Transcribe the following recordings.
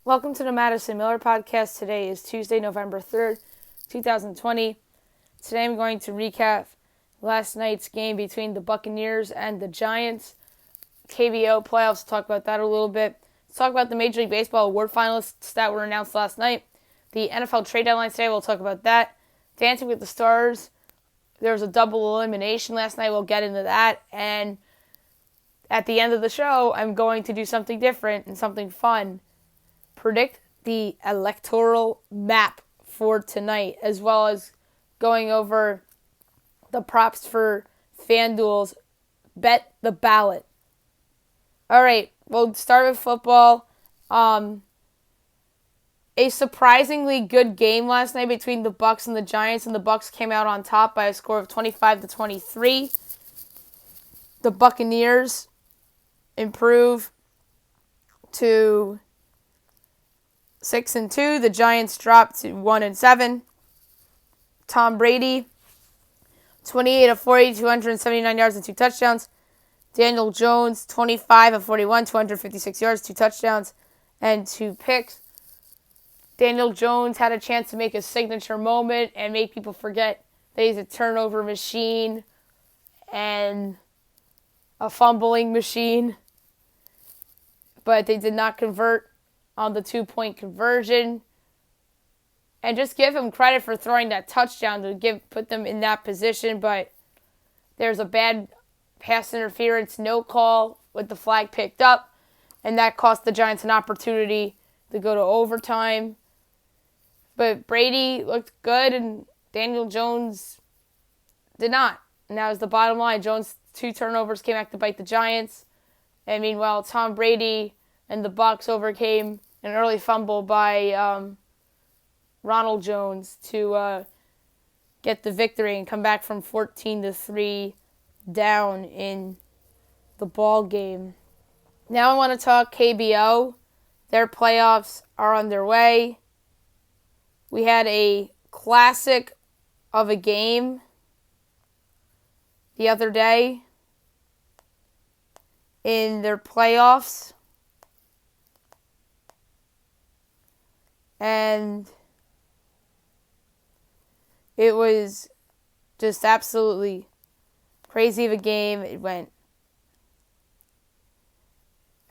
Welcome to the Madison Miller Podcast. Today is Tuesday, November 3rd, 2020. Today I'm going to recap last night's game between the Buccaneers and the Giants. KBO playoffs, talk about that a little bit. Let's talk about the Major League Baseball award finalists that were announced last night. The NFL trade deadline today, we'll talk about that. Dancing with the Stars, there was a double elimination last night. We'll get into that. And at the end of the show, I'm going to do something different and something fun. Predict the electoral map for tonight, as well as going over the props for FanDuel's Bet the Ballot. All right, we'll start with football. A surprisingly good game last night between the Bucs and the Giants, and the Bucs came out on top by a score of 25-23. The Buccaneers improve to 6-2. The Giants dropped to 1-7. Tom Brady, 28 of 40, 279 yards and 2 touchdowns. Daniel Jones, 25 of 41, 256 yards, 2 touchdowns, and 2 picks. Daniel Jones had a chance to make a signature moment and make people forget that he's a turnover machine and a fumbling machine. But they did not convert on the 2-point conversion. And just give him credit for throwing that touchdown to put them in that position. But there's a bad pass interference, no call with the flag picked up. And that cost the Giants an opportunity to go to overtime. But Brady looked good and Daniel Jones did not. And that was the bottom line. Jones' 2 turnovers came back to bite the Giants. And meanwhile, Tom Brady and the Bucs overcame an early fumble by Ronald Jones to get the victory and come back from 14-3 down in the ball game. Now I want to talk KBO. Their playoffs are underway. We had a classic of a game the other day in their playoffs. And it was just absolutely crazy of a game. It went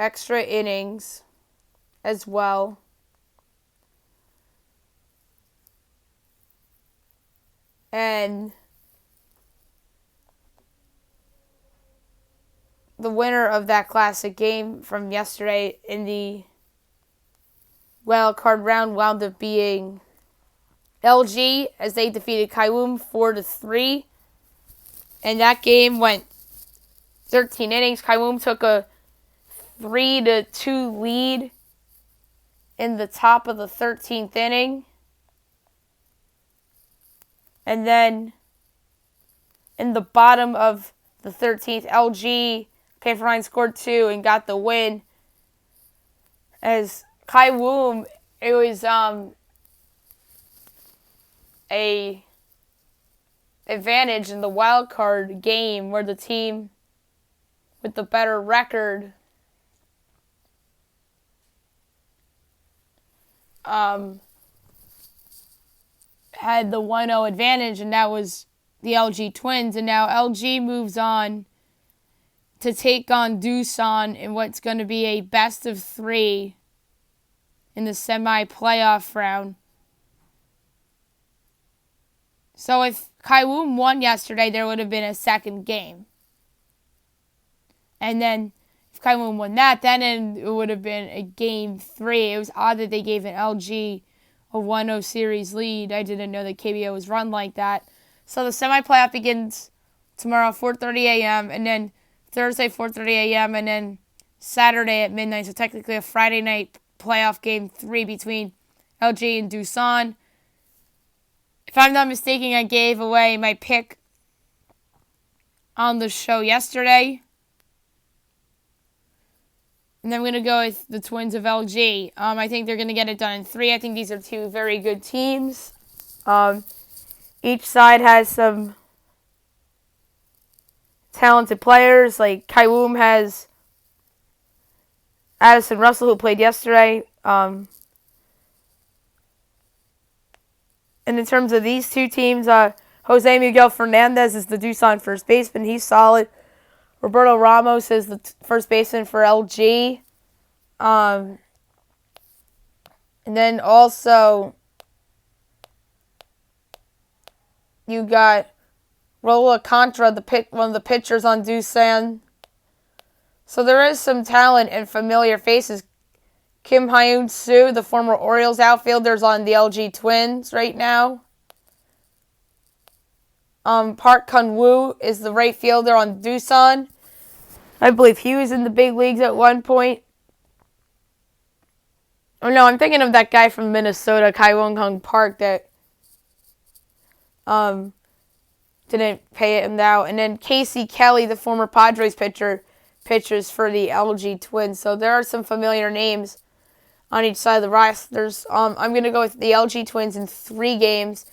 extra innings as well. And the winner of that classic game from yesterday in the wild card round wound up being LG as they defeated Kaiwoom 4-3. And that game went 13 innings. Kaiwoom took a 3-2 lead in the top of the 13th inning. And then in the bottom of the 13th, LG came from behind, scored 2, and got the win. As Kaiwoom, it was a advantage in the wild card game where the team with the better record had the 1-0 advantage, and that was the LG Twins. And now LG moves on to take on Doosan in what's going to be a best of 3 in the semi-playoff round. So if Kaiwoom won yesterday, there would have been a second game. And then if Kaiwoom won that, then it would have been a game 3. It was odd that they gave an LG a 1-0 series lead. I didn't know that KBO was run like that. So the semi-playoff begins tomorrow 4:30 a.m. and then Thursday 4:30 a.m. and then Saturday at midnight. So technically a Friday night playoff game 3 between LG and Doosan. If I'm not mistaken, I gave away my pick on the show yesterday. And I'm going to go with the Twins of LG. I think they're going to get it done in 3. I think these are 2 very good teams. Each side has some talented players. Like Kaiwoom has Addison Russell, who played yesterday. And in terms of these two teams, Jose Miguel Fernandez is the Doosan first baseman. He's solid. Roberto Ramos is the first baseman for LG. And then also you got Raul Alcantara, one of the pitchers on Doosan. So there is some talent and familiar faces. Kim Hyun Soo, the former Orioles outfielder, is on the LG Twins right now. Park Kun-woo is the right fielder on Doosan. I believe he was in the big leagues at one point. Oh no, I'm thinking of that guy from Minnesota, Kai Wong-hung Park, that didn't pay him out. And then Casey Kelly, the former Padres pitcher, pitchers for the LG Twins. So there are some familiar names on each side of the rosters. I'm going to go with the LG Twins in 3 games.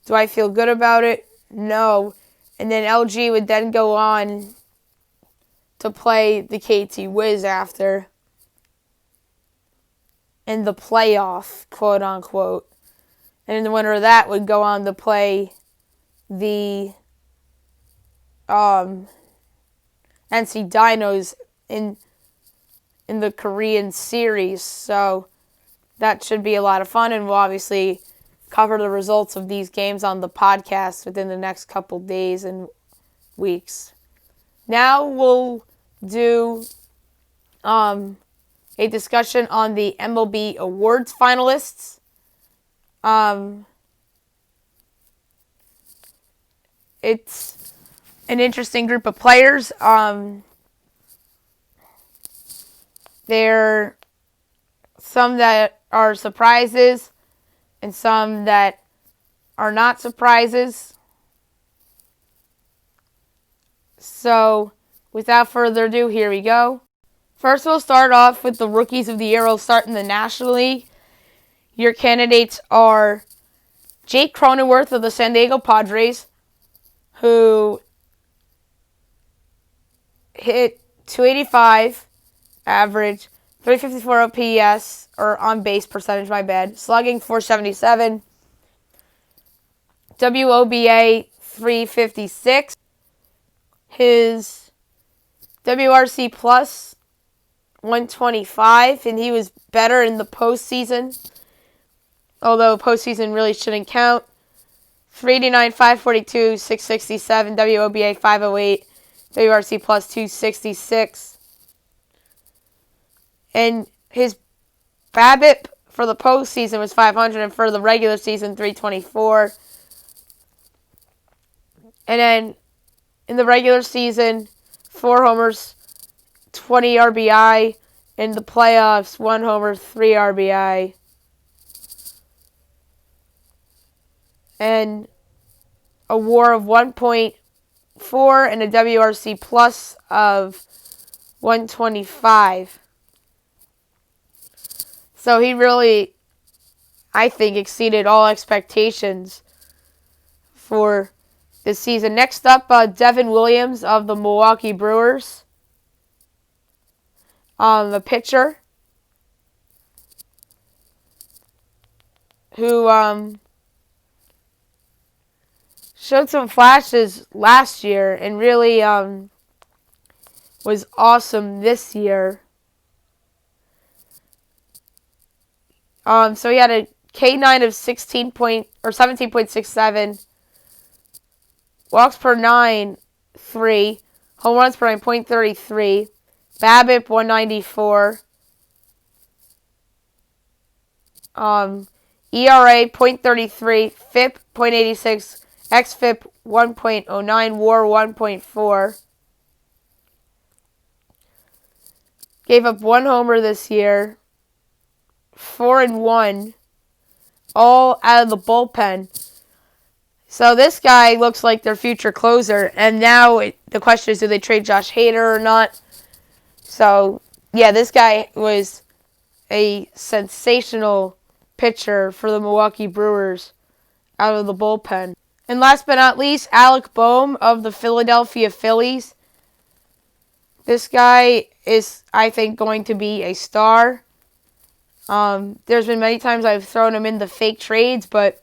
Do I feel good about it? No. And then LG would then go on to play the KT Wiz after in the playoff, quote unquote. And the winner of that would go on to play the NC Dinos in the Korean series. So that should be a lot of fun, and we'll obviously cover the results of these games on the podcast within the next couple days and weeks. Now we'll do a discussion on the MLB awards finalists. It's an interesting group of players. There are some that are surprises and some that are not surprises. So, without further ado, here we go. First, we'll start off with the Rookies of the Year. We'll start in the National League. Your candidates are Jake Cronenworth of the San Diego Padres, who hit .285 average, 354 OPS, or on-base percentage, my bad, slugging .477, WOBA 356. His WRC plus 125, and he was better in the postseason, although postseason really shouldn't count. 389, 542, 667, WOBA 508, WRC plus 266. And his BABIP for the postseason was 500, and for the regular season, 324. And then in the regular season, 4 homers, 20 RBI. In the playoffs, 1 homer, 3 RBI. And a WAR of 1.4 and a WRC plus of 125. So he really, I think, exceeded all expectations for this season. Next up, Devin Williams of the Milwaukee Brewers. The pitcher who showed some flashes last year and really was awesome this year. So he had a K9 of 17.67, walks per 9, 3, home runs per 9, .33, BABIP 194, ERA .33, FIP .86, xFIP 1.09, WAR 1.4. Gave up 1 homer this year, 4-1, all out of the bullpen. So this guy looks like their future closer, and now the question is, do they trade Josh Hader or not? So, yeah, this guy was a sensational pitcher for the Milwaukee Brewers out of the bullpen. And last but not least, Alec Boehm of the Philadelphia Phillies. This guy is, I think, going to be a star. There's been many times I've thrown him in the fake trades, but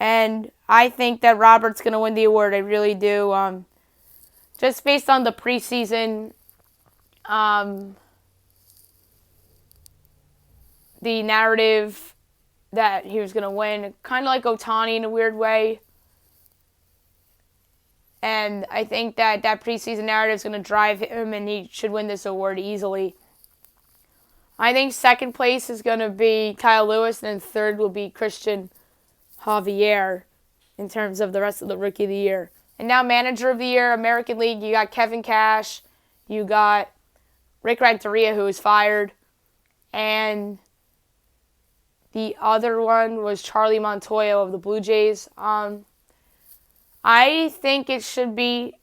And I think that Robert's going to win the award. I really do. Just based on the preseason, the narrative that he was going to win, kind of like Ohtani in a weird way. And I think that preseason narrative is going to drive him, and he should win this award easily. I think second place is going to be Kyle Lewis, and then third will be Christian Javier in terms of the rest of the Rookie of the Year. And now Manager of the Year, American League, you got Kevin Cash, you got Rick Renteria, who was fired, and the other one was Charlie Montoyo of the Blue Jays. I think it should be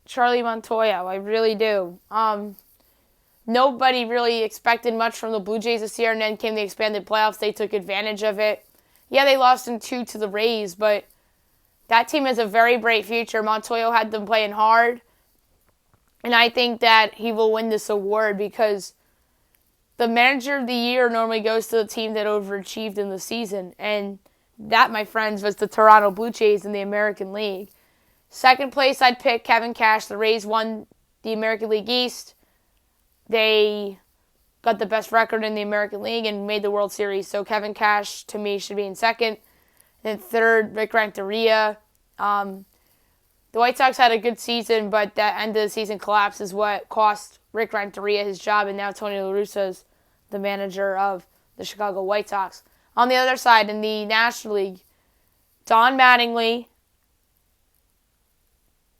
Charlie Montoyo. I really do. Nobody really expected much from the Blue Jays this year, and then came the expanded playoffs. They took advantage of it. Yeah, they lost in 2 to the Rays, but that team has a very bright future. Montoyo had them playing hard, and I think that he will win this award because the Manager of the Year normally goes to the team that overachieved in the season, and that, my friends, was the Toronto Blue Jays in the American League. Second place, I'd pick Kevin Cash. The Rays won the American League East. They got the best record in the American League and made the World Series. So Kevin Cash, to me, should be in second. And third, Rick Renteria. The White Sox had a good season, but that end of the season collapse is what cost Rick Renteria his job, and now Tony La Russa is the manager of the Chicago White Sox. On the other side, in the National League, Don Mattingly,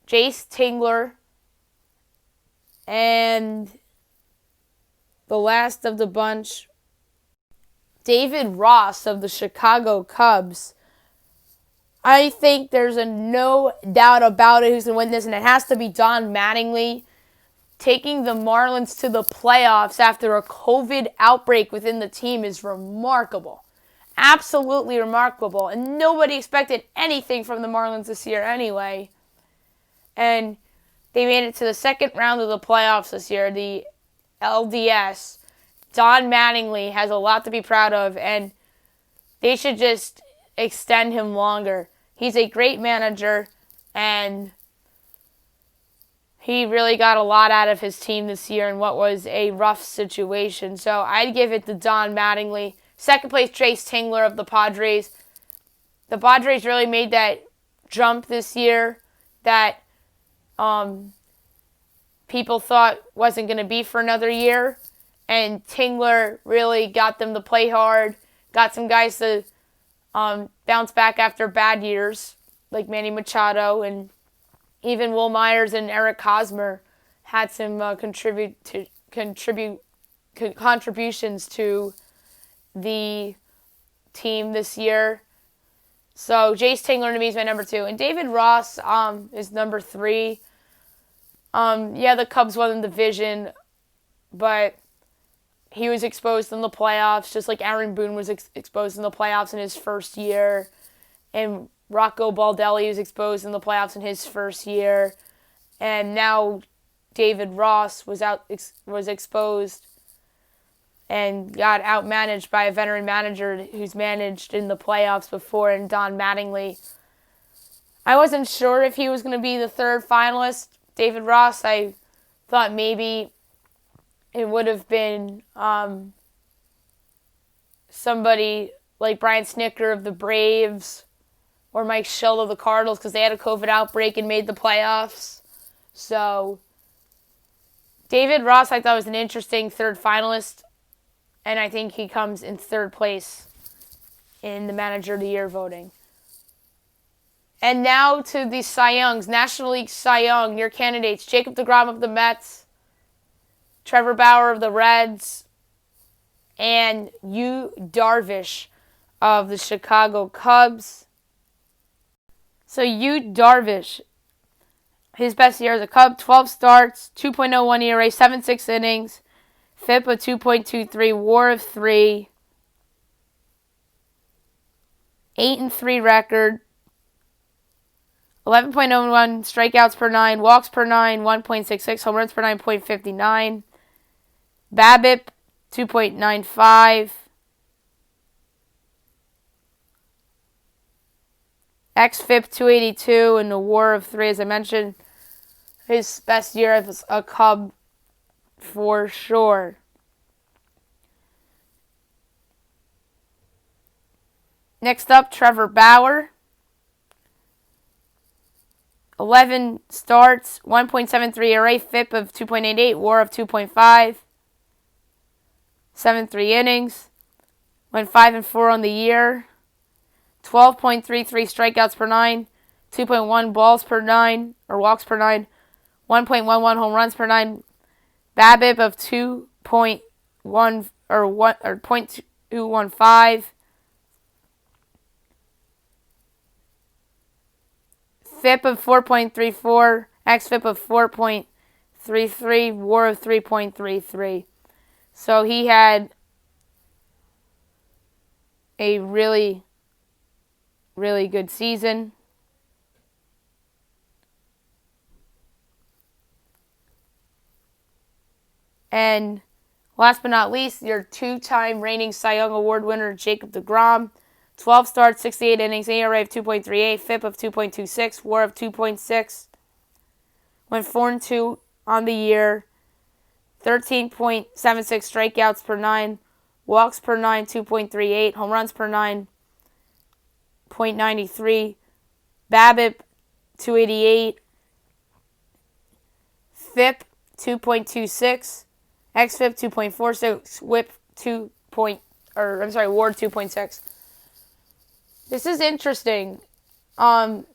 Jace Tingler, and the last of the bunch, David Ross of the Chicago Cubs. I think there's no doubt about it who's going to win this, and it has to be Don Mattingly. Taking the Marlins to the playoffs after a COVID outbreak within the team is remarkable. Absolutely remarkable. And nobody expected anything from the Marlins this year anyway. And they made it to the second round of the playoffs this year, the LDS. Don Mattingly has a lot to be proud of, and they should just extend him longer. He's a great manager, and he really got a lot out of his team this year in what was a rough situation. So I'd give it to Don Mattingly. Second place, Jace Tingler of the Padres. The Padres really made that jump this year that people thought wasn't going to be for another year. And Tingler really got them to play hard, got some guys to bounce back after bad years, like Manny Machado, and even Will Myers and Eric Hosmer had some contributions to the team this year. So Jace Tingler to me is my number 2. And David Ross is number 3. Yeah, the Cubs won the division, but he was exposed in the playoffs, just like Aaron Boone was exposed in the playoffs in his first year. And Rocco Baldelli was exposed in the playoffs in his first year. And now David Ross was exposed and got outmanaged by a veteran manager who's managed in the playoffs before, and Don Mattingly. I wasn't sure if he was going to be the third finalist. David Ross, I thought maybe it would have been somebody like Brian Snitker of the Braves or Mike Schill of the Cardinals, because they had a COVID outbreak and made the playoffs. So David Ross, I thought, was an interesting third finalist, and I think he comes in third place in the Manager of the Year voting. And now to the Cy Youngs. National League Cy Young, your candidates: Jacob deGrom of the Mets, Trevor Bauer of the Reds, and Yu Darvish of the Chicago Cubs. So Yu Darvish, his best year as a Cub, 12 starts, 2.01 ERA, 7.6 innings, FIP of 2.23, WAR of 3, 8-3 record, 11.01 strikeouts per 9, walks per 9, 1.66, home runs per 9, 0.59, BABIP 2.95, xFIP 282 in the War of 3, as I mentioned. His best year as a Cub for sure. Next up, Trevor Bauer. 11 starts, 1.73 ERA, FIP of 2.88, WAR of 2.5, 7.3 innings. Went 5-4 on the year. 12.33 strikeouts per 9, 2.1 balls per 9 or walks per 9, 1.11 home runs per 9, BABIP of 2.1 or 0.215, FIP of 4.34, xFIP of 4.33, WAR of 3.33. So he had a really good season. And last but not least, your two-time reigning Cy Young Award winner, Jacob deGrom. 12 starts, 68 innings, ERA of 2.38, FIP of 2.26, WAR of 2.6. Went 4-2 on the year. 13.76 strikeouts per 9, walks per 9, 2.38, home runs per 9, 0.93, BABIP 288, FIP 2.26, xFIP 2.46, WHIP WAR 2.6. This is interesting. I'm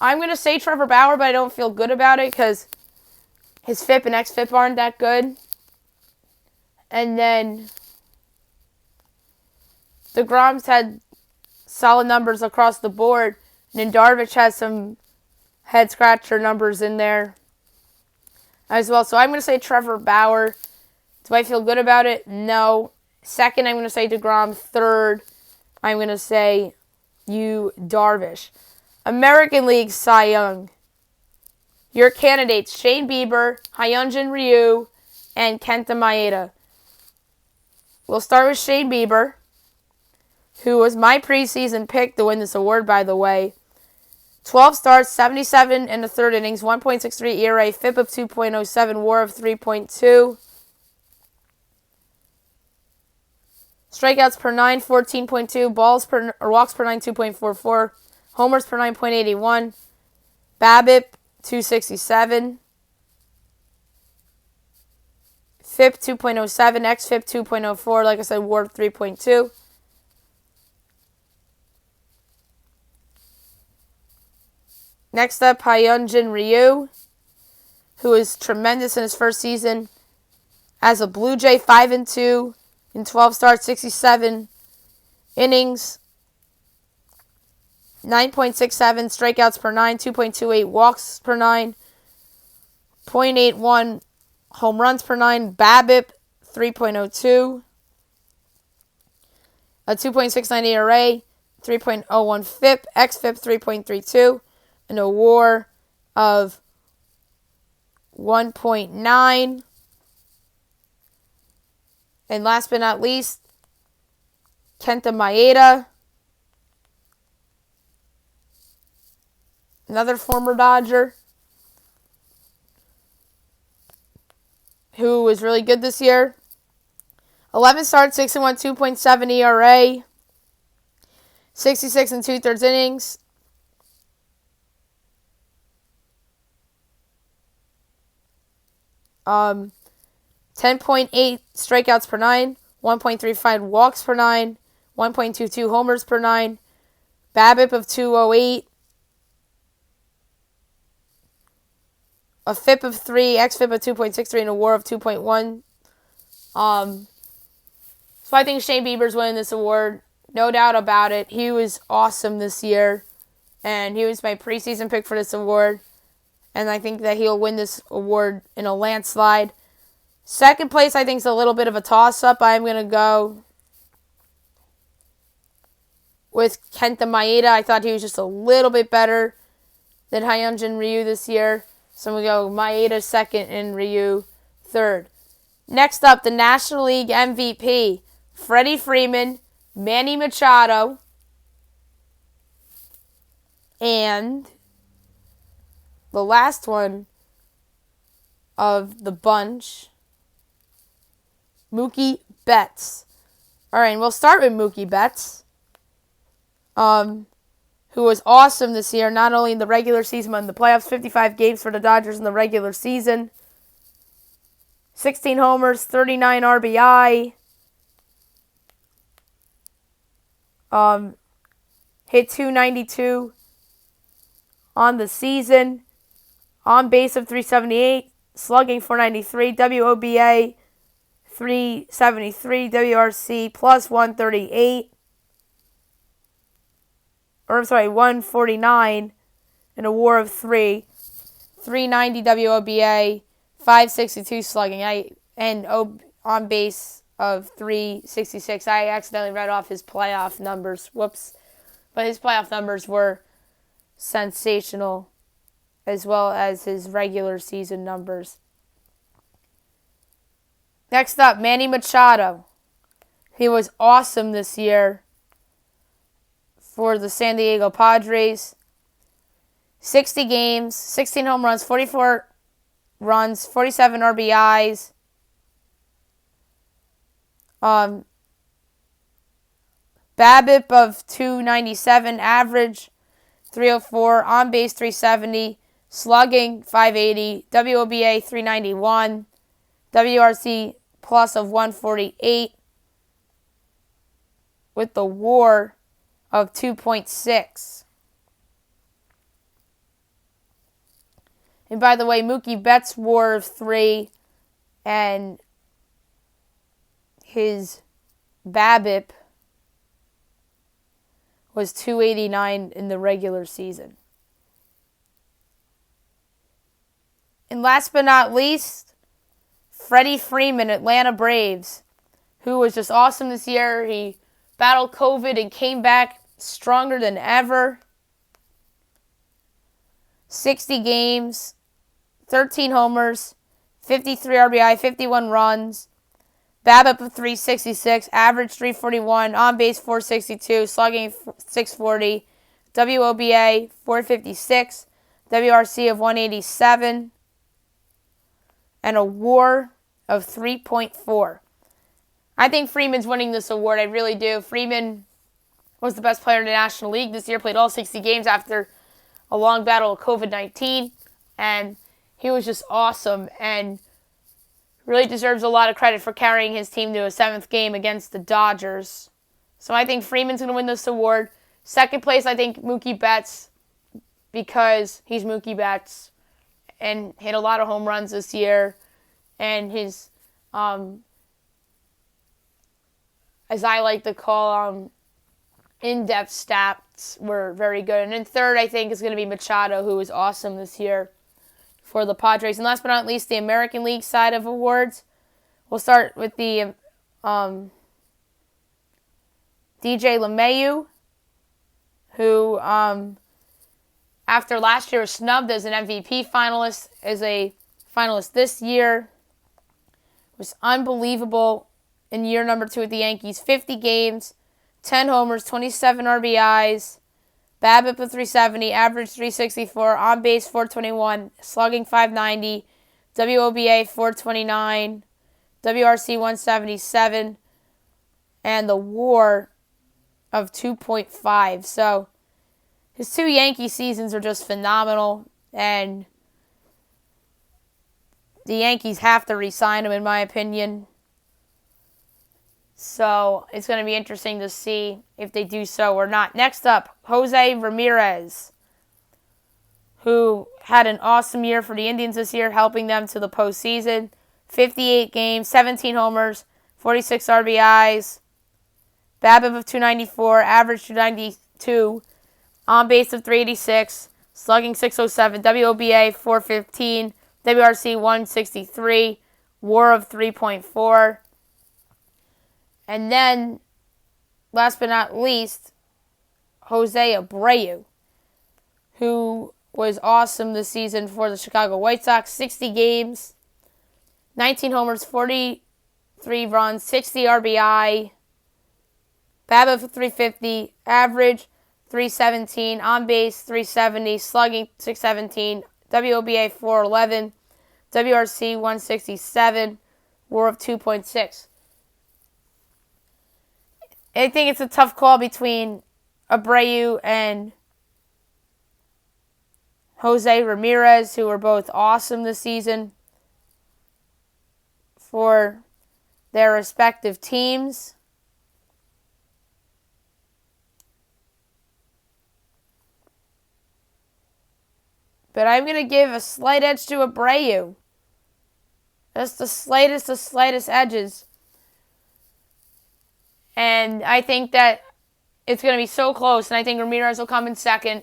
going to say Trevor Bauer, but I don't feel good about it because his FIP and xFIP aren't that good. And then deGrom's had solid numbers across the board. And then Darvish has some head-scratcher numbers in there as well. So I'm going to say Trevor Bauer. Do I feel good about it? No. Second, I'm going to say deGrom. Third, I'm going to say Darvish. American League Cy Young. Your candidates, Shane Bieber, Hyunjin Ryu, and Kenta Maeda. We'll start with Shane Bieber, who was my preseason pick to win this award, by the way. 12 starts, 77 in the third innings, 1.63 ERA, FIP of 2.07, WAR of 3.2. Strikeouts per 9, 14.2, walks per 9, 2.44, homers per 9.81, BABIP 267. FIP 2.07, xFIP 2.04, like I said, WAR 3.2. Next up, Hyunjin Ryu, who is tremendous in his first season as a Blue Jay, 5-2 in 12 starts, 67 innings, 9.67 strikeouts per 9, 2.28 walks per 9, 0.81 home runs per 9, BABIP 3.02, a 2.69 ERA, 3.01 FIP, xFIP 3.32, and a WAR of 1.9. And last but not least, Kenta Maeda, another former Dodger, who was really good this year. 11 starts, 6-1, 2.7 ERA, 66 2/3 innings. Um, 10.8 strikeouts per 9, 1.35 walks per 9, 1.22 homers per 9, BABIP of 208, a FIP of 3, xFIP of 2.63, and a WAR of 2.1. So I think Shane Bieber's winning this award. No doubt about it. He was awesome this year, and he was my preseason pick for this award. And I think that he'll win this award in a landslide. Second place, I think, is a little bit of a toss-up. I'm going to go with Kenta Maeda. I thought he was just a little bit better than Hyunjin Ryu this year. So I'm going to go Maeda second and Ryu third. Next up, the National League MVP, Freddie Freeman, Manny Machado, And the last one of the bunch, Mookie Betts. All right, and we'll start with Mookie Betts, who was awesome this year, not only in the regular season but in the playoffs. 55 games for the Dodgers in the regular season. 16 homers, 39 RBI. Hit 292 on the season. On base of 378. Slugging 493. WOBA 373. WRC plus 138. 149. And a WAR of 3. 390 WOBA. 562 slugging. And on base of 366. I accidentally read off his playoff numbers. Whoops. But his playoff numbers were sensational, as well as his regular season numbers. Next up, Manny Machado. He was awesome this year for the San Diego Padres. 60 games, 16 home runs, 44 runs, 47 RBIs. BABIP of 297, average 304, on base 370, slugging 580, WOBA 391, WRC plus of 148, with the WAR of 2.6. And by the way, Mookie Betts' WAR of 3 and his BABIP was 289 in the regular season. And last but not least, Freddie Freeman, Atlanta Braves, who was just awesome this year. He battled COVID and came back stronger than ever. 60 games, 13 homers, 53 RBI, 51 runs. BABIP of 366, average 341, on base 462, slugging 640, WOBA 456, WRC of 187, and a WAR of 3.4. I think Freeman's winning this award. I really do. Freeman was the best player in the National League this year, played all 60 games after a long battle of COVID-19, and he was just awesome and really deserves a lot of credit for carrying his team to a 7th game against the Dodgers. So I think Freeman's going to win this award. Second place, I think Mookie Betts, because he's Mookie Betts and hit a lot of home runs this year. And his, as I like to call in-depth stats were very good. And then third, I think, is going to be Machado, who was awesome this year for the Padres. And last but not least, the American League side of awards. We'll start with the DJ LeMahieu, who after last year was snubbed as an MVP finalist, as a finalist this year. It was unbelievable in year number 2 with the Yankees. 50 games, 10 homers, 27 RBIs, BABIP of 370, average 364, on base 421, slugging 590, WOBA 429, WRC 177, and the WAR of 2.5. So his 2 Yankee seasons are just phenomenal, and the Yankees have to re-sign him, in my opinion. So it's going to be interesting to see if they do so or not. Next up, Jose Ramirez, who had an awesome year for the Indians this year, helping them to the postseason. 58 games, 17 homers, 46 RBIs, BABIP of 294, average 292, on base of 386, slugging 607, WOBA 415, WRC 163, WAR of 3.4. And then, last but not least, Jose Abreu, who was awesome this season for the Chicago White Sox. 60 games, 19 homers, 43 runs, 60 RBI, BABIP of 350, average 317, on base 370, slugging 617, WOBA 411, WRC 167, WAR of 2.6. I think it's a tough call between Abreu and Jose Ramirez, who were both awesome this season for their respective teams. But I'm going to give a slight edge to Abreu. Just the slightest edges. And I think that it's going to be so close. And I think Ramirez will come in second.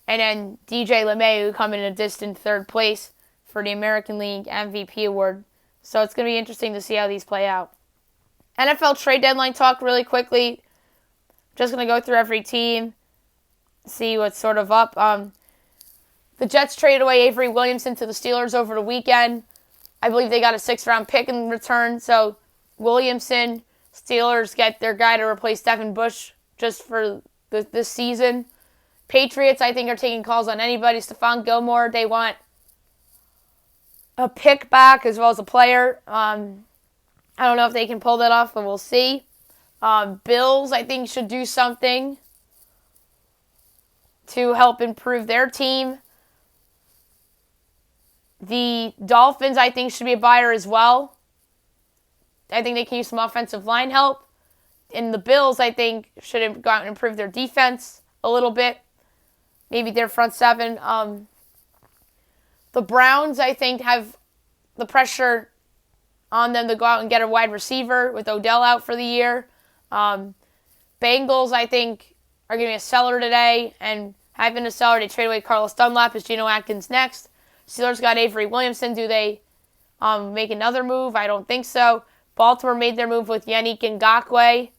And then DJ LeMay will come in a distant third place for the American League MVP award. So it's going to be interesting to see how these play out. NFL trade deadline talk really quickly. Just going to go through every team. See what's sort of up. The Jets traded away Avery Williamson to the Steelers over the weekend. I believe they got a 6th-round pick in return. So Williamson, Steelers get their guy to replace Devin Bush just for this season. Patriots, I think, are taking calls on anybody. Stephon Gilmore, they want a pick back as well as a player. I don't know if they can pull that off, but we'll see. Bills, I think, should do something to help improve their team. The Dolphins, I think, should be a buyer as well. I think they can use some offensive line help. And the Bills, I think, should go out and improve their defense a little bit. Maybe their front seven. The Browns, I think, have the pressure on them to go out and get a wide receiver with Odell out for the year. Bengals, I think, are going to be a seller today. And have been a seller. They trade away Carlos Dunlap. Is Geno Atkins next? Steelers got Avery Williamson. Do they make another move? I don't think so. Baltimore made their move with Yannick Ngakoue.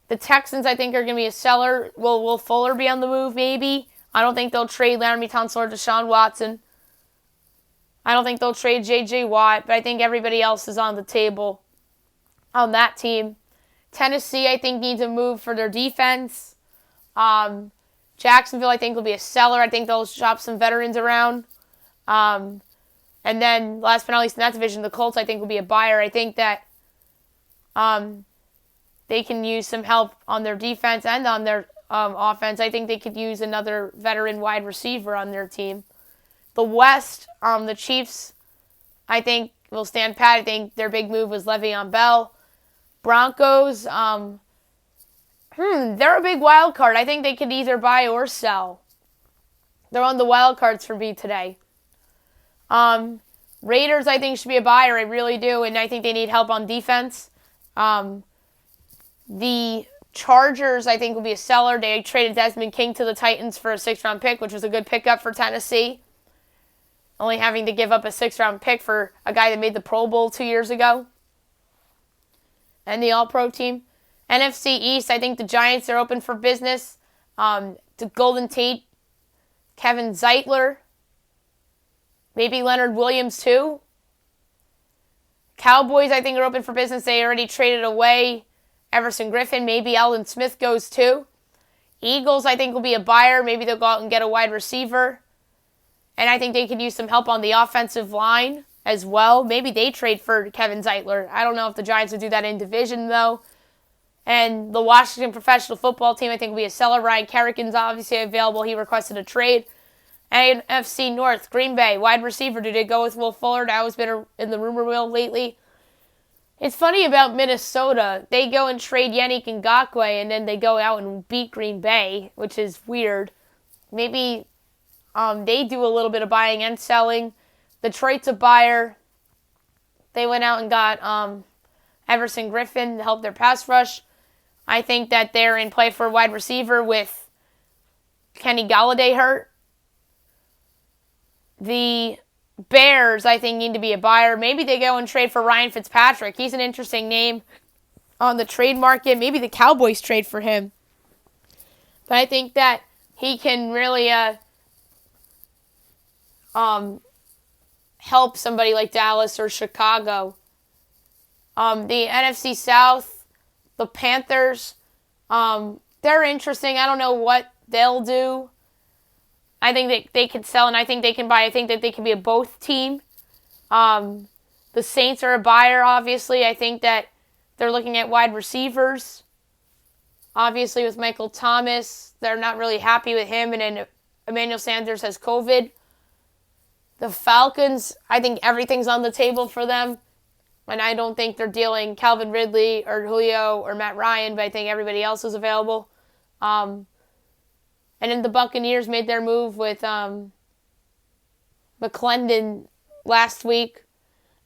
The Texans, I think, are going to be a seller. Will Fuller be on the move, maybe? I don't think they'll trade Laramie Tunsil or Deshaun Watson. I don't think they'll trade J.J. Watt, but I think everybody else is on the table on that team. Tennessee, I think, needs a move for their defense. Jacksonville, I think, will be a seller. I think they'll shop some veterans around. And then, last but not least in that division, the Colts, I think, will be a buyer. I think that they can use some help on their defense and on their offense. I think they could use another veteran wide receiver on their team. The West, the Chiefs, I think, will stand pat. I think their big move was Le'Veon Bell. Broncos, they're a big wild card. I think they could either buy or sell. They're on the wild cards for me today. Raiders, I think, should be a buyer. I really do, and I think they need help on defense. The Chargers, I think, will be a seller. They traded Desmond King to the Titans for a 6th-round pick, which was a good pickup for Tennessee. Only having to give up a 6th-round pick for a guy that made the Pro Bowl 2 years ago. And the All-Pro team. NFC East, I think the Giants are open for business. To Golden Tate, Kevin Zeitler, maybe Leonard Williams too. Cowboys, I think, are open for business. They already traded away Everson Griffin. Maybe Eldon Smith goes too. Eagles, I think, will be a buyer. Maybe they'll go out and get a wide receiver. And I think they could use some help on the offensive line as well. Maybe they trade for Kevin Zeitler. I don't know if the Giants would do that in division, though. And the Washington professional football team, I think, will be a seller. Ryan Kerrigan's obviously available. He requested a trade. NFC North, Green Bay, wide receiver. Do they go with Will Fuller? That has been in the rumor wheel lately. It's funny about Minnesota. They go and trade Yannick Ngakoue, and then they go out and beat Green Bay, which is weird. Maybe they do a little bit of buying and selling. Detroit's a buyer. They went out and got Everson Griffin to help their pass rush. I think that they're in play for a wide receiver with Kenny Golladay hurt. The Bears, I think, need to be a buyer. Maybe they go and trade for Ryan Fitzpatrick. He's an interesting name on the trade market. Maybe the Cowboys trade for him. But I think that he can really help somebody like Dallas or Chicago. The NFC South, the Panthers, they're interesting. I don't know what they'll do. I think they can sell, and I think they can buy. I think that they can be a both team. The Saints are a buyer, obviously. I think that they're looking at wide receivers. Obviously, with Michael Thomas, they're not really happy with him, and then Emmanuel Sanders has COVID. The Falcons, I think everything's on the table for them, and I don't think they're dealing Calvin Ridley or Julio or Matt Ryan, but I think everybody else is available. And then the Buccaneers made their move with McClendon last week.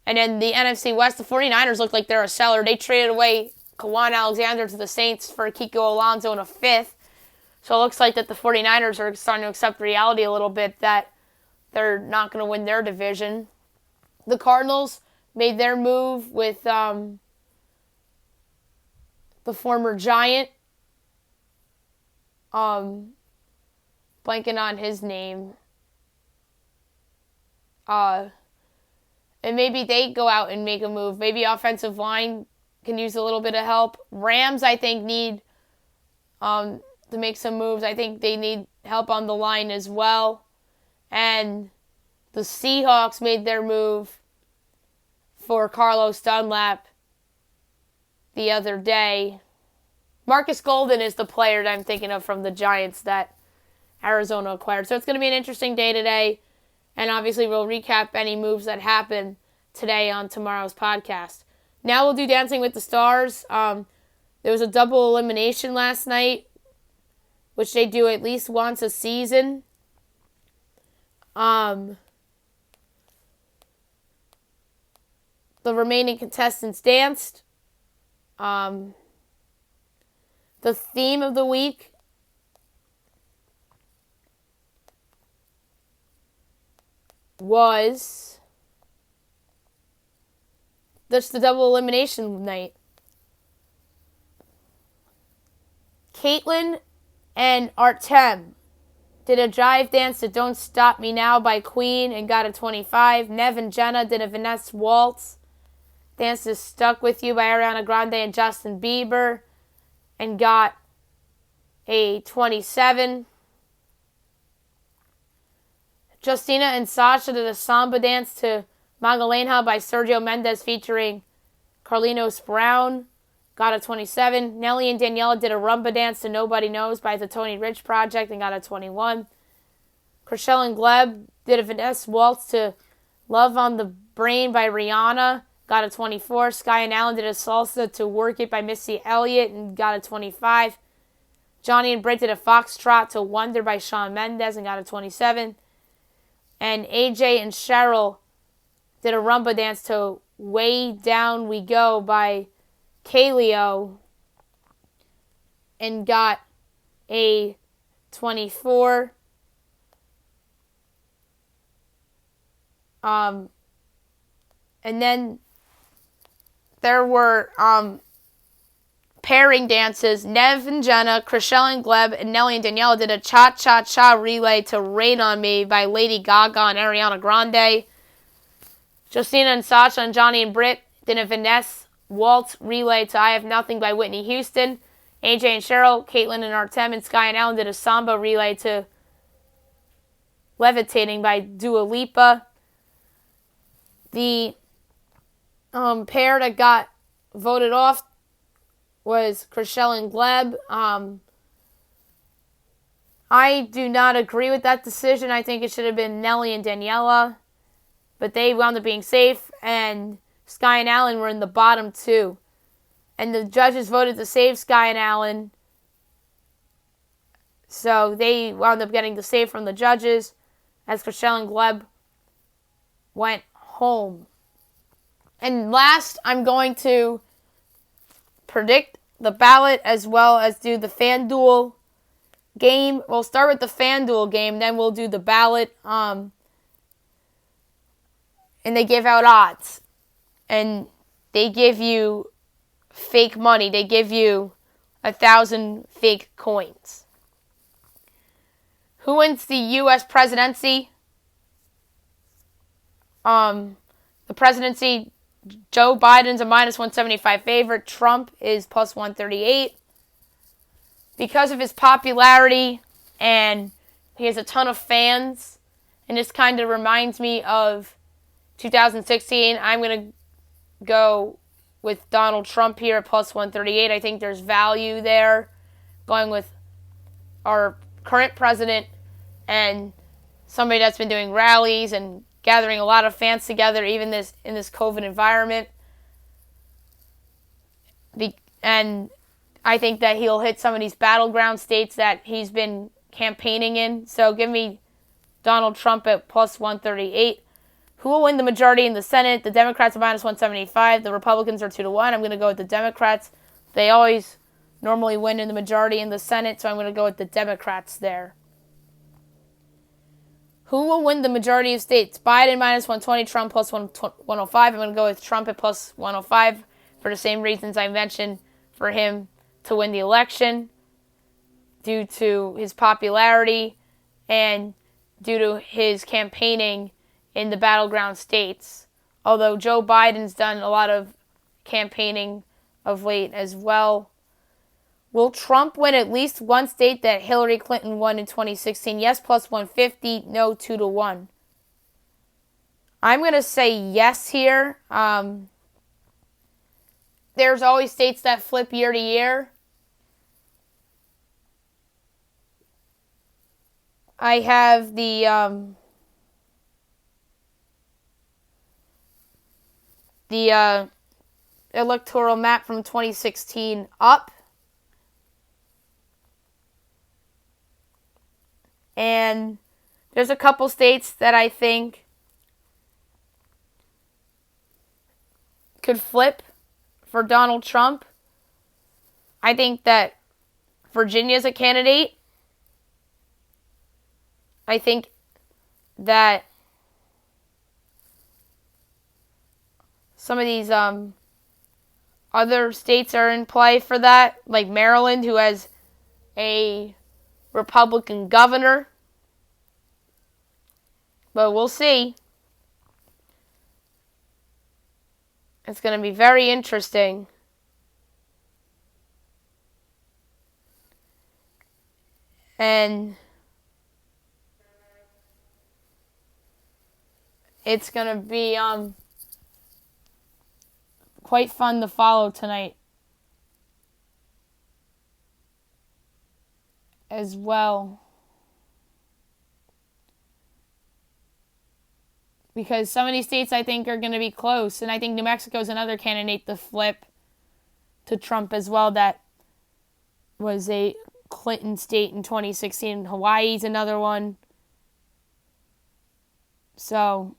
And then the NFC West, the 49ers look like they're a seller. They traded away Kawhi Alexander to the Saints for Kiko Alonso in a fifth. So it looks like that the 49ers are starting to accept reality a little bit that they're not going to win their division. The Cardinals made their move with the former Giant. Blanking on his name. And maybe they go out and make a move. Maybe offensive line can use a little bit of help. Rams, I think, need to make some moves. I think they need help on the line as well. And the Seahawks made their move for Carlos Dunlap the other day. Marcus Golden is the player that I'm thinking of from the Giants that Arizona acquired. So it's going to be an interesting day today. And obviously we'll recap any moves that happen today on tomorrow's podcast. Now we'll do Dancing with the Stars. There was a double elimination last night, which they do at least once a season. The remaining contestants danced. The theme of the week was just the double elimination night. Caitlin and Artem did a jive dance to Don't Stop Me Now by Queen and got a 25. Nev and Jenna did a Vanessa Waltz dance to Stuck With You by Ariana Grande and Justin Bieber and got a 27. Justina and Sasha did a samba dance to Magdalena by Sergio Mendes featuring Carlinos Brown. Got a 27. Nelly and Daniela did a rumba dance to Nobody Knows by the Tony Rich Project and got a 21. Chriselle and Gleb did a Vanessa Waltz to Love on the Brain by Rihanna. Got a 24. Sky and Allen did a salsa to Work It by Missy Elliott and got a 25. Johnny and Britt did a foxtrot to Wonder by Shawn Mendes and got a 27. And AJ and Cheryl did a rumba dance to Way Down We Go by KBO and got a 24. And then there were pairing dances. Nev and Jenna, Chriselle and Gleb, and Nelly and Daniela did a cha-cha-cha relay to Rain on Me by Lady Gaga and Ariana Grande. Justina and Sasha and Johnny and Britt did a Vanessa Waltz relay to I Have Nothing by Whitney Houston. AJ and Cheryl, Caitlin and Artem, and Sky and Allen did a samba relay to Levitating by Dua Lipa. The pair that got voted off was Chriselle and Gleb. I do not agree with that decision. I think it should have been Nelly and Daniela, but they wound up being safe, and Sky and Allen were in the bottom two. And the judges voted to save Sky and Allen, so they wound up getting the save from the judges as Chriselle and Gleb went home. And last, I'm going to predict the ballot as well as do the FanDuel game. We'll start with the FanDuel game, then we'll do the ballot. And they give out odds. And they give you fake money. They give you 1,000 fake coins. Who wins the U.S. presidency? The presidency, Joe Biden's a minus 175 favorite. Trump is plus 138. because of his popularity and he has a ton of fans. And this kind of reminds me of 2016. I'm going to go with Donald Trump here at plus 138. I think there's value there going with our current president and somebody that's been doing rallies and gathering a lot of fans together, even in this COVID environment. And I think that he'll hit some of these battleground states that he's been campaigning in. So give me Donald Trump at plus 138. Who will win the majority in the Senate? The Democrats are minus 175. The Republicans are 2-1. I'm going to go with the Democrats. They always normally win in the majority in the Senate, so I'm going to go with the Democrats there. Who will win the majority of states? Biden minus 120, Trump plus 105. I'm going to go with Trump at plus 105 for the same reasons I mentioned for him to win the election, due to his popularity and due to his campaigning in the battleground states. Although Joe Biden's done a lot of campaigning of late as well. Will Trump win at least one state that Hillary Clinton won in 2016? Yes, plus 150. No, 2-1. I'm going to say yes here. There's always states that flip year to year. I have the electoral map from 2016 up. And there's a couple states that I think could flip for Donald Trump. I think that Virginia's a candidate. I think that some of these other states are in play for that, like Maryland, who has a Republican governor. But we'll see. It's going to be very interesting. And it's going to be quite fun to follow tonight as well. Because some of these states I think are going to be close. And I think New Mexico is another candidate to flip to Trump as well. That was a Clinton state in 2016. Hawaii's another one. So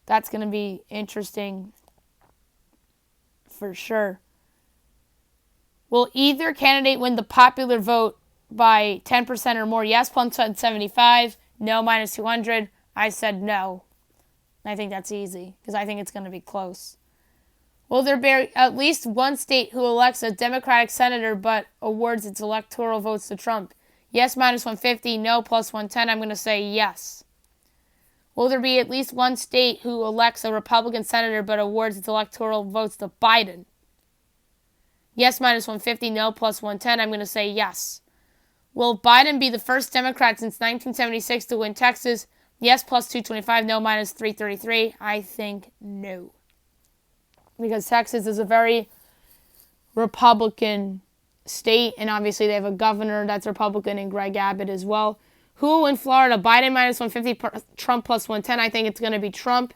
that's going to be interesting for sure. Will either candidate win the popular vote by 10% or more? Yes, plus 175. No, minus 200. I said no. I think that's easy because I think it's going to be close. Will there be at least one state who elects a Democratic senator but awards its electoral votes to Trump? Yes, minus 150. No, plus 110. I'm going to say yes. Will there be at least one state who elects a Republican senator but awards its electoral votes to Biden? Yes, minus 150. No, plus 110. I'm going to say yes. Will Biden be the first Democrat since 1976 to win Texas? Yes, plus 225. No, minus 333. I think no. Because Texas is a very Republican state, and obviously they have a governor that's Republican and Greg Abbott as well. Who will win Florida? Biden minus 150, Trump plus 110. I think it's going to be Trump.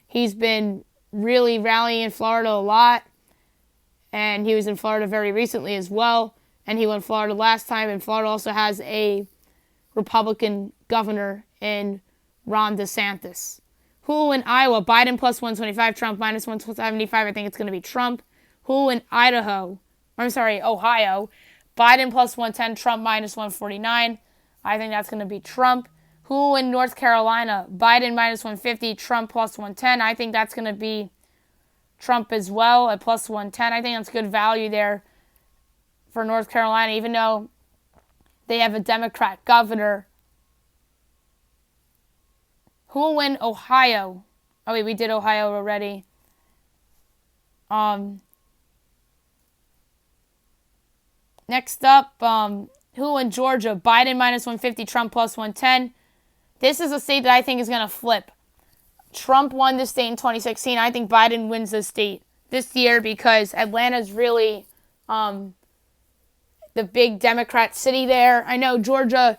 He's been really rallying in Florida a lot, and he was in Florida very recently as well, and he won Florida last time, and Florida also has a Republican governor in Ron DeSantis. Who will win Iowa? Biden plus 125, Trump minus 175. I think it's going to be Trump. Who will win Ohio? Biden plus 110, Trump minus 149. I think that's going to be Trump. Who will win North Carolina? Biden minus 150, Trump plus 110. I think that's going to be Trump as well at plus 110. I think that's good value there for North Carolina, even though they have a Democrat governor. Who will win Ohio? Oh, wait, we did Ohio already. Next up, who in Georgia? Biden minus 150, Trump plus 110. This is a state that I think is going to flip. Trump won this state in 2016. I think Biden wins this state this year because Atlanta's really the big Democrat city there. I know Georgia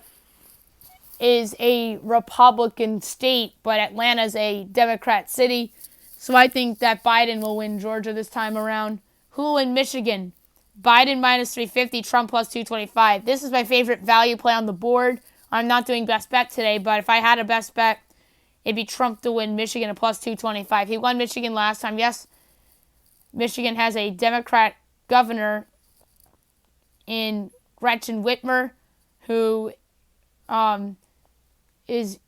is a Republican state, but Atlanta's a Democrat city. So I think that Biden will win Georgia this time around. Who will win Michigan? Biden minus 350, Trump plus 225. This is my favorite value play on the board. I'm not doing best bet today, but if I had a best bet, it'd be Trump to win Michigan at plus 225. He won Michigan last time. Yes, Michigan has a Democrat governor in Gretchen Whitmer, who is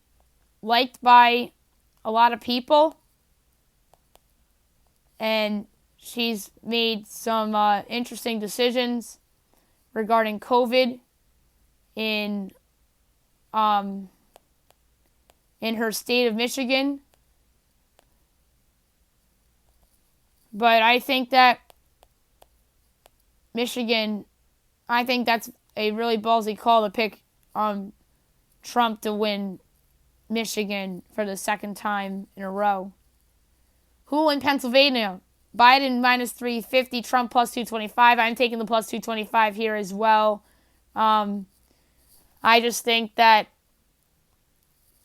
liked by a lot of people. And she's made some interesting decisions regarding COVID in her state of Michigan. But I think that Michigan, I think that's a really ballsy call to pick Trump to win Michigan for the second time in a row. Who will win Pennsylvania? Biden minus 350, Trump plus 225. I'm taking the plus 225 here as well. I just think that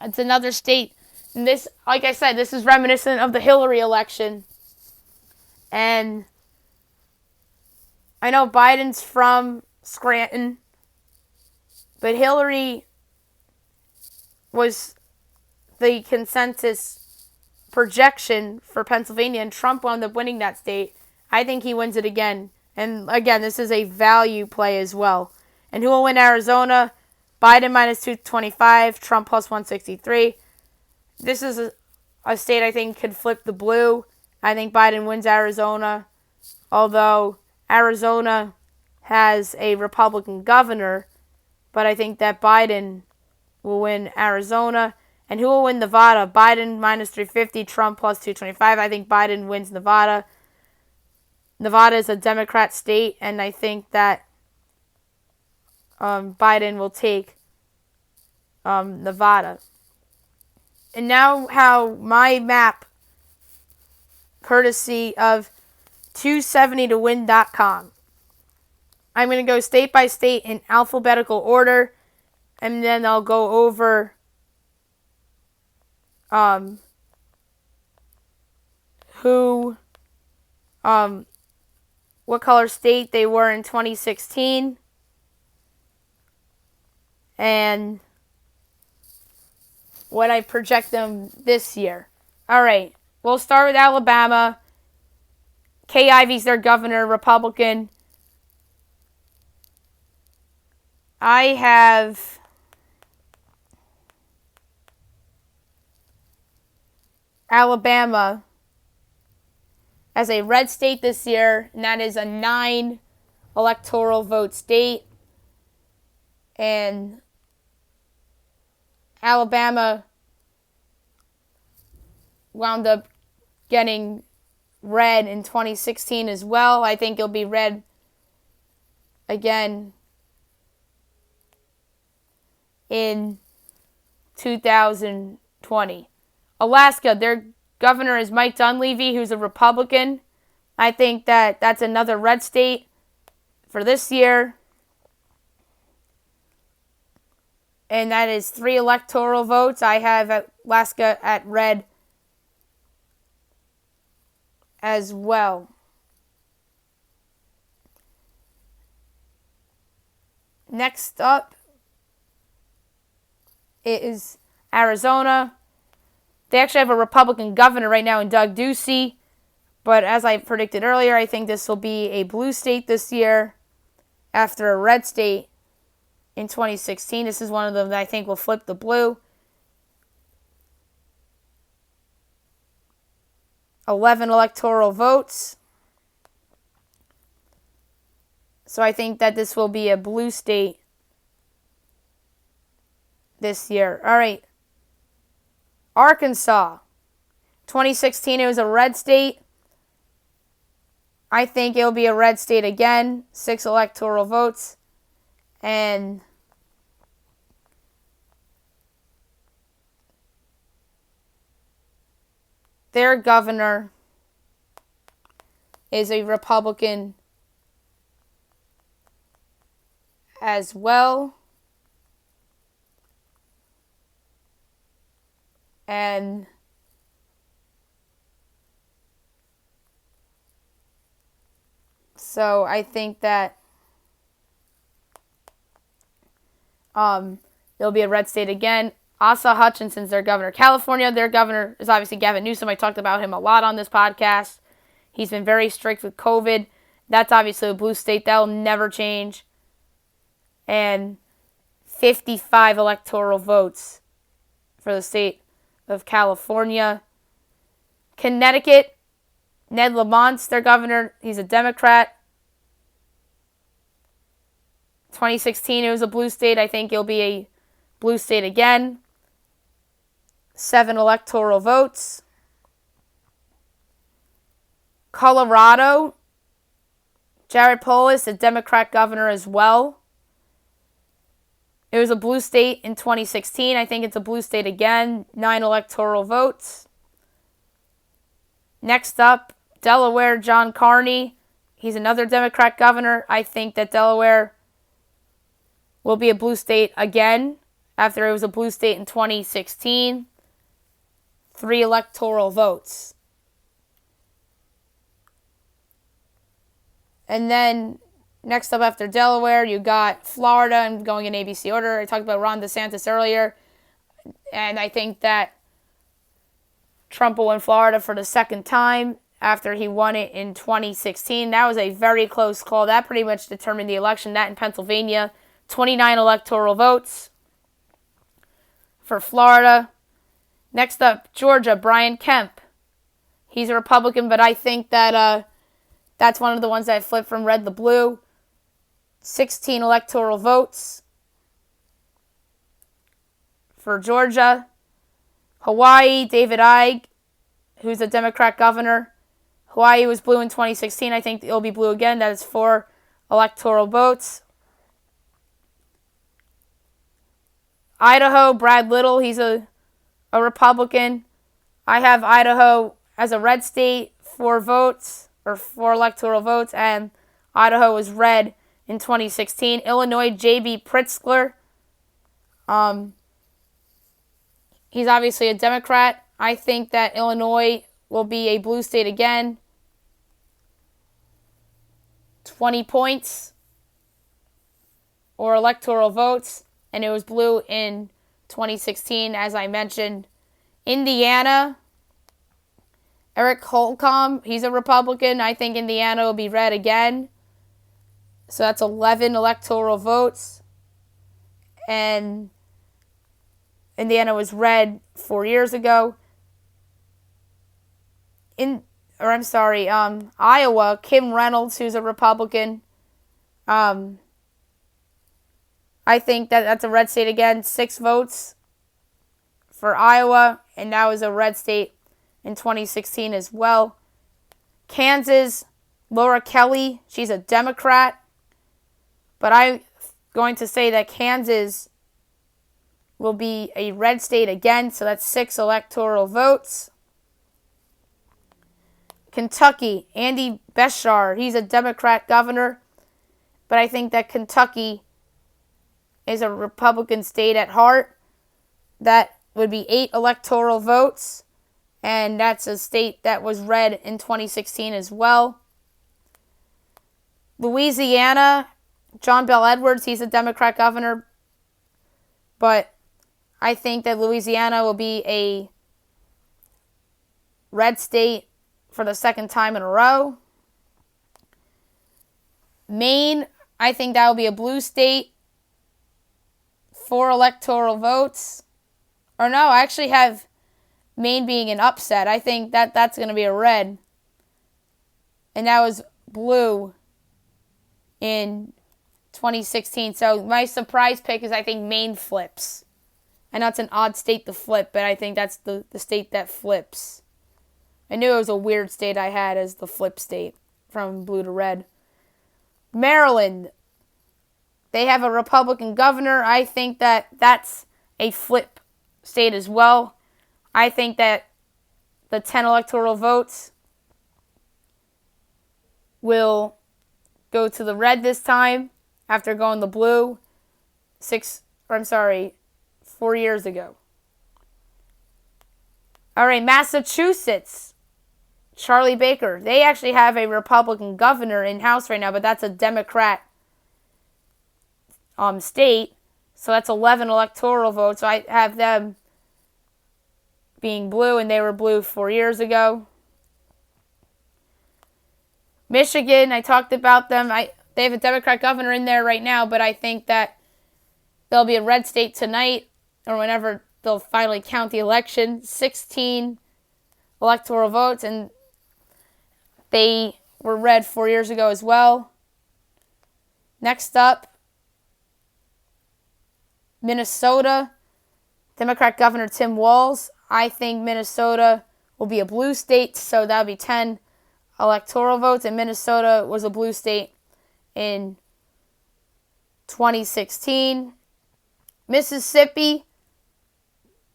it's another state. And this, like I said, this is reminiscent of the Hillary election. And I know Biden's from Scranton, but Hillary was the consensus projection for Pennsylvania, and Trump wound up winning that state. I think he wins it again. And again, this is a value play as well. And who will win Arizona? Biden minus 225, Trump plus 163. This is a state I think could flip the blue. I think Biden wins Arizona, although Arizona has a Republican governor, but I think that Biden will win Arizona. And who will win Nevada? Biden minus 350, Trump plus 225. I think Biden wins Nevada. Nevada is a Democrat state, and I think that Biden will take Nevada. And now how my map, courtesy of 270towin.com. I'm going to go state by state in alphabetical order, and then I'll go over what color state they were in 2016, and what I project them this year. All right, we'll start with Alabama. Kay Ivey's their governor, Republican. I have Alabama as a red state this year, and that is a 9 electoral vote state. And Alabama wound up getting red in 2016 as well. I think it'll be red again in 2020. Alaska, their governor is Mike Dunleavy, who's a Republican. I think that that's another red state for this year. And that is 3 electoral votes. I have Alaska at red as well. Next up is Arizona. They actually have a Republican governor right now in Doug Ducey. But as I predicted earlier, I think this will be a blue state this year after a red state in 2016. This is one of them that I think will flip the blue. 11 electoral votes. So I think that this will be a blue state this year. All right. Arkansas. 2016, it was a red state. I think it'll be a red state again, 6 electoral votes, and their governor is a Republican as well. And so I think that it'll be a red state again. Asa Hutchinson's their governor. California, their governor is obviously Gavin Newsom. I talked about him a lot on this podcast. He's been very strict with COVID. That's obviously a blue state. That will never change. And 55 electoral votes for the state of California. Connecticut, Ned Lamont's their governor. He's a Democrat. 2016, it was a blue state. I think it'll be a blue state again. 7 electoral votes. Colorado, Jared Polis, a Democrat governor as well. It was a blue state in 2016. I think it's a blue state again. 9 electoral votes. Next up, Delaware, John Carney. He's another Democrat governor. I think that Delaware will be a blue state again after it was a blue state in 2016. 3 electoral votes. And then next up after Delaware, you got Florida. I'm going in ABC order. I talked about Ron DeSantis earlier. And I think that Trump will win Florida for the second time after he won it in 2016. That was a very close call. That pretty much determined the election. That in Pennsylvania, 29 electoral votes for Florida. Next up, Georgia, Brian Kemp. He's a Republican, but I think that that's one of the ones that flipped from red to blue. 16 electoral votes for Georgia. Hawaii, David Ige, who's a Democrat governor. Hawaii was blue in 2016. I think it'll be blue again. That is 4 electoral votes. Idaho, Brad Little, he's a Republican. I have Idaho as a red state, 4 votes, or 4 electoral votes, and Idaho was red in 2016. Illinois, J.B. Pritzker. He's obviously a Democrat. I think that Illinois will be a blue state again. 20 points or electoral votes, and it was blue in 2016, as I mentioned. Indiana, Eric Holcomb, he's a Republican. I think Indiana will be red again. So that's 11 electoral votes. And Indiana was red 4 years ago. Iowa, Kim Reynolds, who's a Republican. I think that's a red state again. 6 votes for Iowa, and that was a red state in 2016 as well. Kansas, Laura Kelly, she's a Democrat. But I'm going to say that Kansas will be a red state again, so that's 6 electoral votes. Kentucky, Andy Beshear, he's a Democrat governor, but I think that Kentucky is a Republican state at heart. That would be 8 electoral votes, and that's a state that was red in 2016 as well. Louisiana, John Bel Edwards, he's a Democrat governor, but I think that Louisiana will be a red state for the second time in a row. Maine, I think that will be a blue state. 4 electoral votes. Or no, I actually have Maine being an upset. I think that's going to be a red. And that was blue in 2016. So my surprise pick is I think Maine flips. And that's an odd state to flip, but I think that's the state that flips. I knew it was a weird state I had as the flip state. from blue to red. Maryland, they have a Republican governor. I think that that's a flip state as well. I think that the 10 electoral votes will go to the red this time after going the blue 4 years ago. All right, Massachusetts, Charlie Baker. They actually have a Republican governor in House right now, but that's a Democrat state. So that's 11 electoral votes. So I have them being blue, and they were blue 4 years ago. Michigan, I talked about them. They have a Democrat governor in there right now, but I think that they'll be a red state tonight or whenever they'll finally count the election. 16 electoral votes, and they were red 4 years ago as well. Next up, Minnesota, Democrat Governor Tim Walz. I think Minnesota will be a blue state, so that'll be 10 electoral votes, and Minnesota was a blue state in 2016. Mississippi,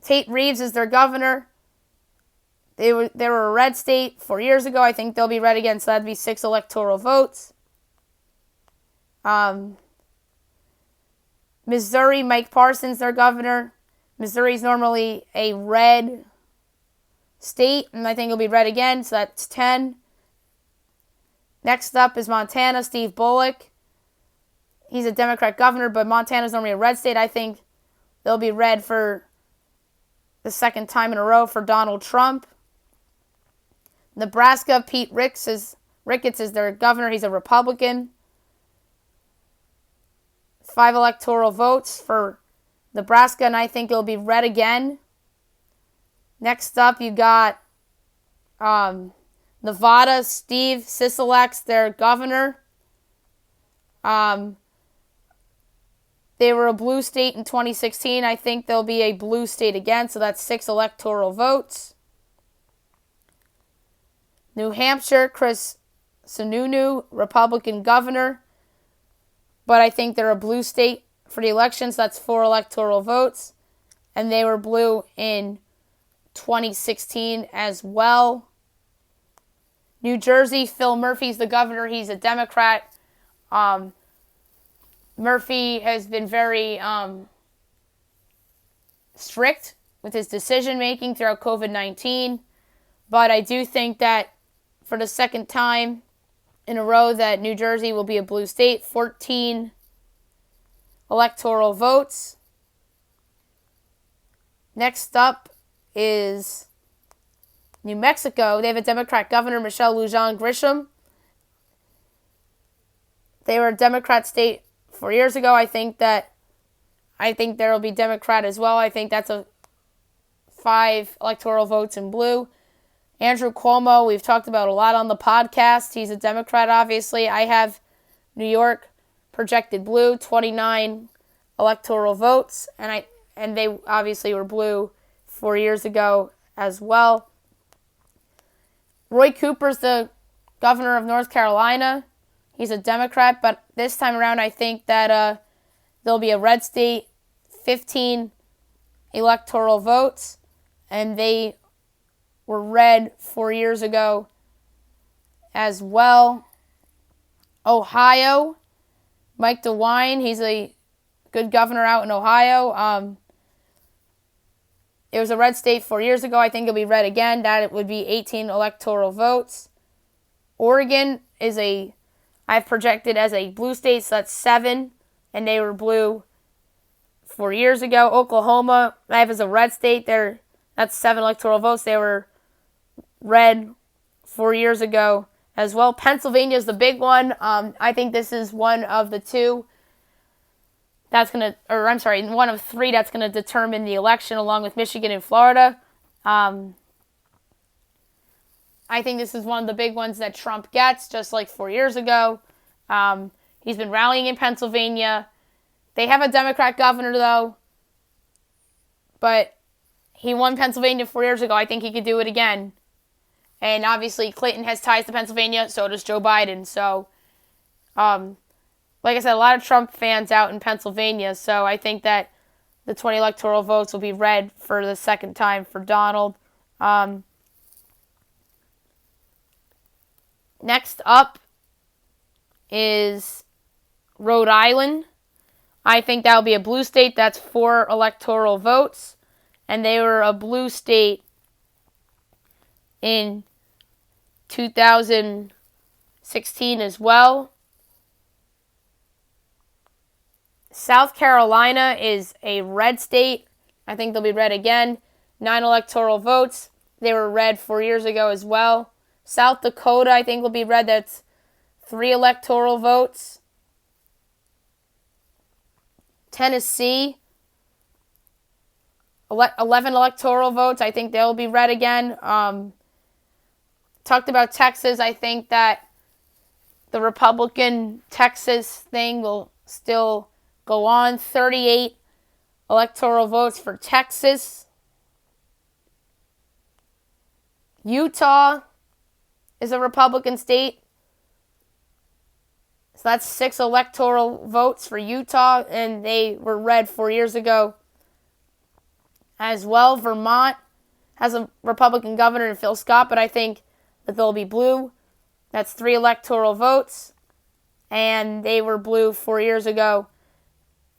Tate Reeves is their governor. They were a red state 4 years ago. I think they'll be red again, so that'd be 6 electoral votes. Missouri, Mike Parsons, their governor. Missouri's normally a red state, and I think it'll be red again, so that's 10. Next up is Montana, Steve Bullock. He's a Democrat governor, but Montana's normally a red state. I think they'll be red for the second time in a row for Donald Trump. Nebraska, Pete Ricketts is their governor. He's a Republican. 5 electoral votes for Nebraska, and I think it'll be red again. Next up, you got Nevada, Steve Sisolak's their governor. They were a blue state in 2016. I think they'll be a blue state again, so that's 6 electoral votes. New Hampshire, Chris Sununu, Republican governor. But I think they're a blue state for the elections. That's 4 electoral votes. And they were blue in 2016 as well. New Jersey, Phil Murphy's the governor. He's a Democrat. Murphy has been very strict with his decision-making throughout COVID-19. But I do think that for the second time in a row that New Jersey will be a blue state. 14 electoral votes. Next up is New Mexico. They have a Democrat governor, Michelle Lujan Grisham. They were a Democrat state 4 years ago. I think there will be Democrat as well. I think that's a 5 electoral votes in blue. Andrew Cuomo, we've talked about a lot on the podcast. He's a Democrat, obviously. I have New York projected blue, 29 electoral votes, and they obviously were blue 4 years ago as well. Roy Cooper's the governor of North Carolina. He's a Democrat, but this time around I think that there'll be a red state, 15 electoral votes, and they were red 4 years ago as well. Ohio, Mike DeWine, he's a good governor out in Ohio. It was a red state 4 years ago. I think it'll be red again. That would be 18 electoral votes. Oregon I've projected as a blue state, so that's 7, and they were blue 4 years ago. Oklahoma, I have as a red state. That's 7 electoral votes. They were red 4 years ago as well. Pennsylvania is the big one. I think this is one of the 2 one of 3 that's going to determine the election, along with Michigan and Florida. I think this is one of the big ones that Trump gets, just like 4 years ago. He's been rallying in Pennsylvania. They have a Democrat governor, though, but he won Pennsylvania 4 years ago. I think he could do it again. And obviously Clinton has ties to Pennsylvania, so does Joe Biden. So, like I said, a lot of Trump fans out in Pennsylvania, so I think that the 20 electoral votes will be read for the second time for Donald. Next up is Rhode Island. I think that will be a blue state. That's 4 electoral votes. And they were a blue state in 2016 as well. South Carolina is a red state. I think they'll be red again. 9 electoral votes. They were red 4 years ago as well. South Dakota, I think, will be red. That's 3 electoral votes. Tennessee, 11 electoral votes. I think they'll be red again. Talked about Texas. I think that the Republican Texas thing will still go on. 38 electoral votes for Texas. Utah is a Republican state. So that's 6 electoral votes for Utah, and they were red 4 years ago as well. Vermont has a Republican governor in Phil Scott, but I think that they'll be blue. That's 3 electoral votes, and they were blue 4 years ago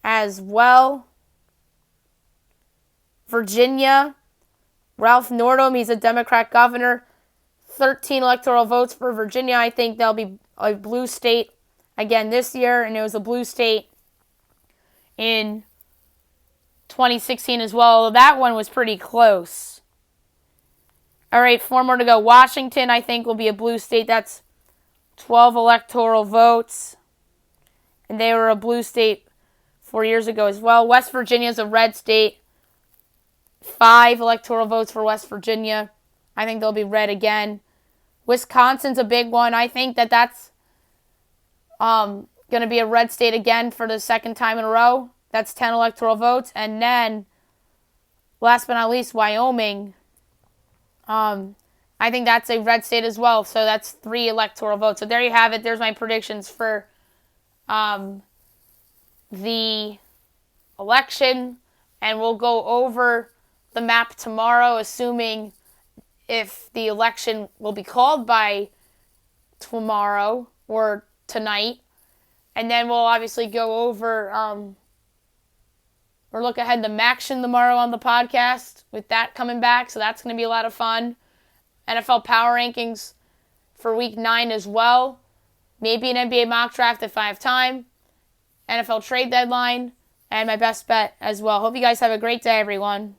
as well. Virginia, Ralph Northam, he's a Democrat governor. 13 electoral votes for Virginia. I think they'll be a blue state again this year, and it was a blue state in 2016 as well. That one was pretty close. All right, 4 more to go. Washington, I think, will be a blue state. That's 12 electoral votes, and they were a blue state 4 years ago as well. West Virginia is a red state. 5 electoral votes for West Virginia. I think they'll be red again. Wisconsin's a big one. I think that that's going to be a red state again for the second time in a row. That's 10 electoral votes. And then, last but not least, Wyoming. I think that's a red state as well. So that's 3 electoral votes. So there you have it. There's my predictions for the election. And we'll go over the map tomorrow, assuming if the election will be called by tomorrow or tonight. And then we'll obviously go over or look ahead to MACtion tomorrow on the podcast with that coming back. So that's going to be a lot of fun. NFL Power Rankings for Week 9 as well. Maybe an NBA mock draft if I have time. NFL trade deadline. And my best bet as well. Hope you guys have a great day, everyone.